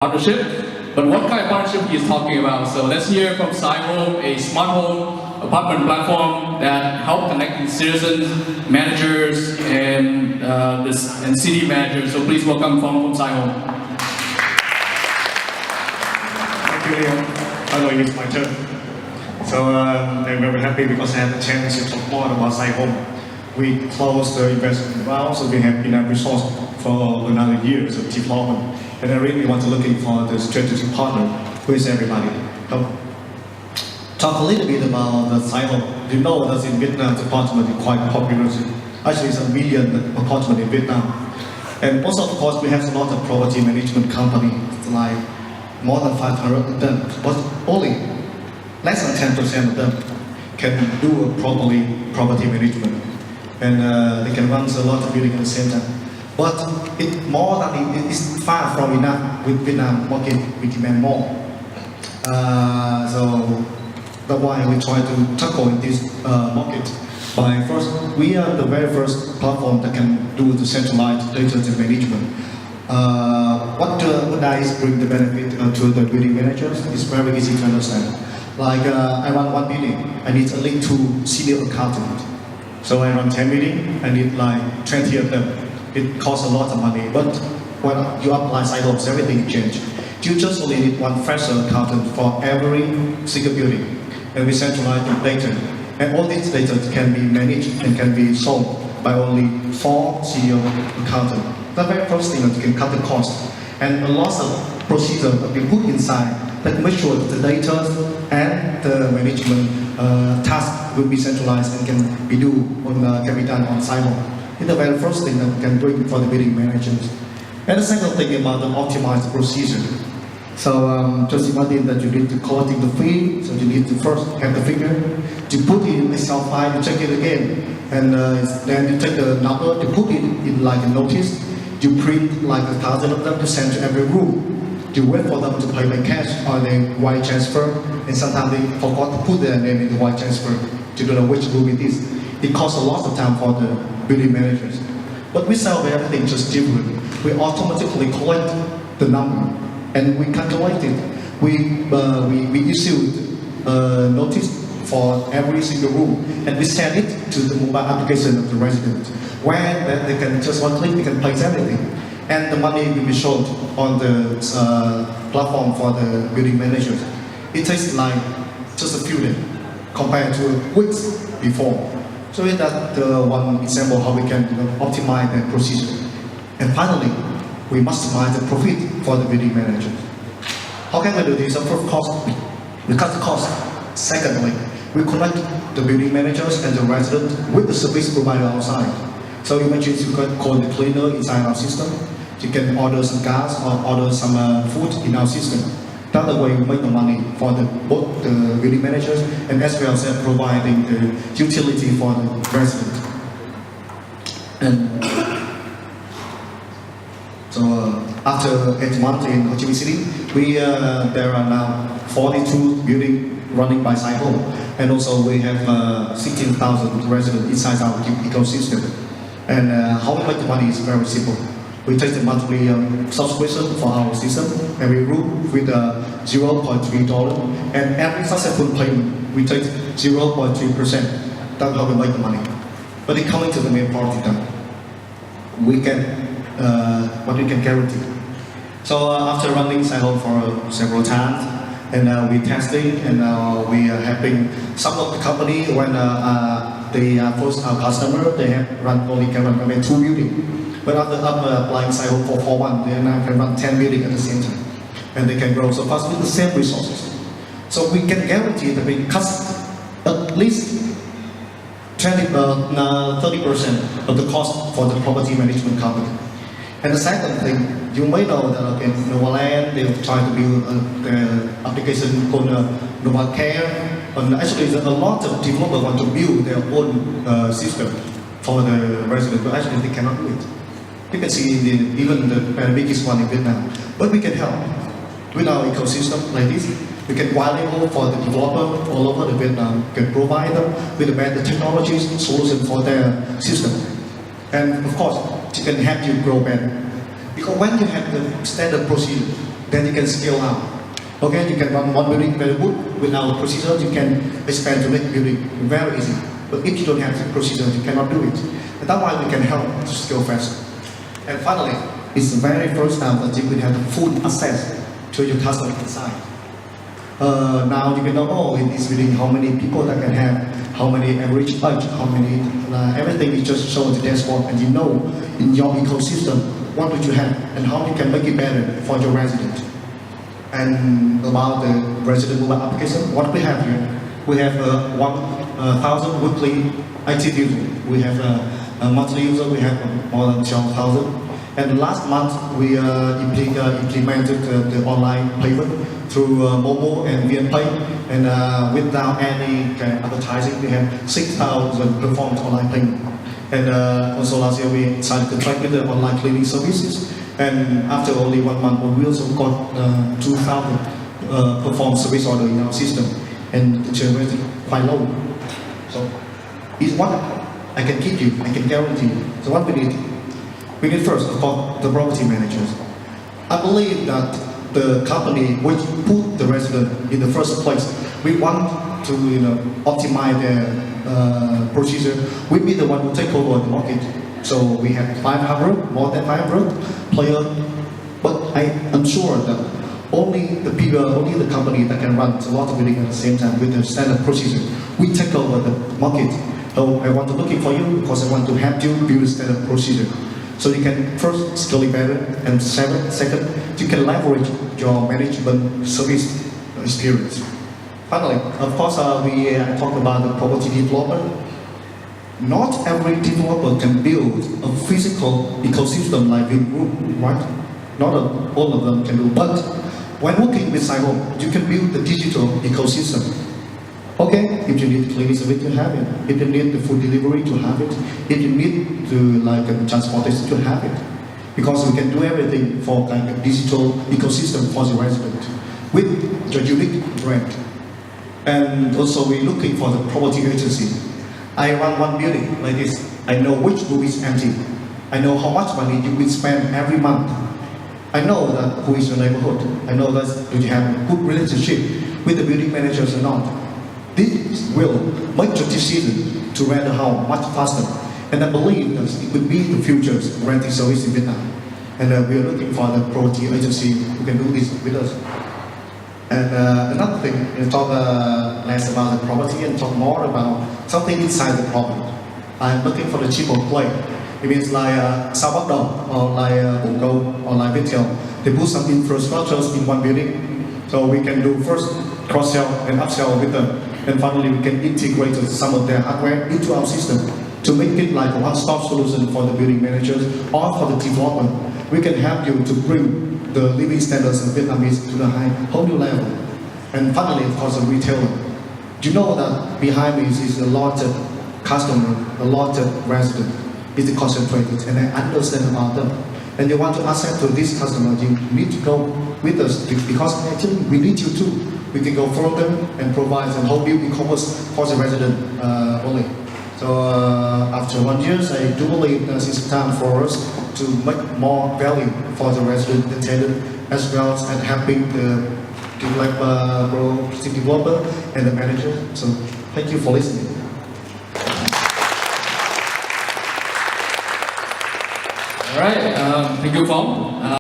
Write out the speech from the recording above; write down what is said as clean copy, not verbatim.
partnership. But what kind of partnership he is talking about? So let's hear from CYHome, a smart home apartment platform that help connect citizens, managers, and city managers. So please welcome from CYHome. Thank you, Leo. Finally, it's my turn. So I'm very happy because I have a chance to talk more about CYHome. We closed the investment round, so we have enough resource for another year of development. And I really want to looking for the strategic partner who is everybody. Talk a little bit about the CYHome. You know that in Vietnam, the apartment is quite popular. Actually, it's a million apartment in Vietnam. And also, of course, we have a lot of property management company, like more than 500 of them, but only less than 10% of them can do a property management. And they can run a lot of buildings at the same time. But it's far from enough with Vietnam market, we demand more. So that's why we try to tackle in this market. By first, we are the very first platform that can do the centralized data management. What does bring the benefit to the building managers is very easy to understand. Like I run one building, I need a link to senior accountant. So I run 10 meetings, I need like 20 of them. It costs a lot of money, but when you apply CYHome, everything changes. You just only need one fresh accountant for every single building, and we centralize the data. And all this data can be managed and can be sold by only 4 senior accountants. The very first thing that can cut the cost, and a lot of procedures that we put inside that make sure that the data and the management task will be centralized and can be done on CYHome. It's the very first thing that we can bring for the building managers. And the second thing about the optimized procedure. So just imagine that you need to collecting the fee, so you need to first have the figure, to put it in Excel file, you check it again, and then you take the number, to put it in like a notice, you print like 1,000 of them to send to every room. You wait for them to pay by cash or the wire transfer, and sometimes they forgot to put their name in the wire transfer. You don't know which room it is. It costs a lot of time for the building managers. But we solve everything just differently. We automatically collect the number and we calculate it. We issue notice for every single room and we send it to the mobile application of the resident where they can just one click, they can place everything. And the money will be shown on the platform for the building managers. It takes like just a few days compared to weeks before. So that's the one example how we can optimize the procedure. And finally, we maximize the profit for the building managers. How can we do this? First, cost. We cut the cost. Secondly, we connect the building managers and the residents with the service provider outside. So imagine you can call the cleaner inside our system. You can order some gas or order some food in our system. That's the way we make the money for both the building managers and as well as providing the utility for the residents. And so after 8 months in Ho Chi Minh City, there are now 42 buildings running by CYHome, and also we have 16,000 residents inside our ecosystem. And how we make the money is very simple. We take the monthly subscription for our system every room with $0.3, and every successful payment we take 0.3%. That's how we make the money. But it coming to the main part of that, we can what we can guarantee. So after running CYHome for several times, and we testing, and we are helping some of the company when they first our customer, they have can run maybe 2 buildings. But after applying CYHome for 4 months, they now can run 10 buildings at the same time. And they can grow so fast with the same resources. So we can guarantee that we cut at least 30% of the cost for the property management company. And the second thing, you may know that in Novaland, they try to build the application called Nova Care. And actually, there's a lot of developers want to build their own system for the residents, but actually they cannot do it. You can see even the biggest one in Vietnam. But we can help with our ecosystem like this. We can available for the developer all over the Vietnam. We can provide them with the better technologies, solution for their system. And of course, it can help you grow better. Because when you have the standard procedure, then you can scale up. Okay, you can run one building very good. With our procedure, you can expand to next building very easy. But if you don't have the procedure, you cannot do it. And that's why we can help to scale fast. And finally, it's the very first time that you will have full access to your customer inside. Now you can know, oh, in this building, how many people that can have, how many average age, how many, everything is just shown on the dashboard, and you know in your ecosystem what do you have and how you can make it better for your resident. And about the resident mobile application, what we have here, we have 1,000 weekly active users. We have a monthly user, we have more than 12,000. And last month we implemented the online payment through Momo and VNPay, and without any advertising, we have 6,000 performed online payment. And also last year we signed a contract with the online cleaning services. And after only 1 month, we also got 2,000 performed service order in our system, and the churn rate is quite low. So it's what I can give you, I can guarantee you. So what we need first, of course, the property managers. I believe that the company which put the resident in the first place, we want to optimize their procedure. We be the one who take over the market. So we have 500, more than 500 players, but I am sure that only the company that can run a lot of building at the same time with the standard procedure, we take over the market. So I want to looking for you because I want to help you build a standard procedure. So you can first scale it better, and second, you can leverage your management service experience. Finally, of course, we talk about the property development. Not every developer can build a physical ecosystem like Vin Group, right? Not all of them can do, but when working with CYHome, you can build the digital ecosystem. Okay, if you need cleaning service, you have it. If you need the food delivery, to have it. If you need to transportation, to have it. Because we can do everything for a digital ecosystem for the resident with the unique brand. And also we're looking for the property agency. I run one building like this. I know which room is empty. I know how much money you will spend every month. I know that who is your neighborhood. I know that do you have a good relationship with the building managers or not. This will make the decision to rent a house much faster. And I believe that it will be the future's renting service in Vietnam. And we are looking for the property agency who can do this with us. And another thing, we'll talk less about the property and talk more about something inside the property. I'm looking for the cheaper play. It means like Salvador or like Bungo or like Viettel. They put some infrastructures in one building. So we can do first cross-sell and upsell with them. And finally we can integrate some of their hardware into our system to make it like a one-stop solution for the building managers or for the developer. We can help you to bring the living standards of Vietnamese to the whole new level. And finally, of course, a retailer. Do you know that behind me is a lot of customer, a lot of resident, is concentrated, and I understand about them. And you want to access to this customer, you need to go with us because actually we need you too. We can go further and provide a whole new e-commerce for the resident only. So after 1 year, I do believe that it's time for us to make more value for the resident, the tenant, as well as helping the developer and the manager. So thank you for listening. All right, thank you, Phong.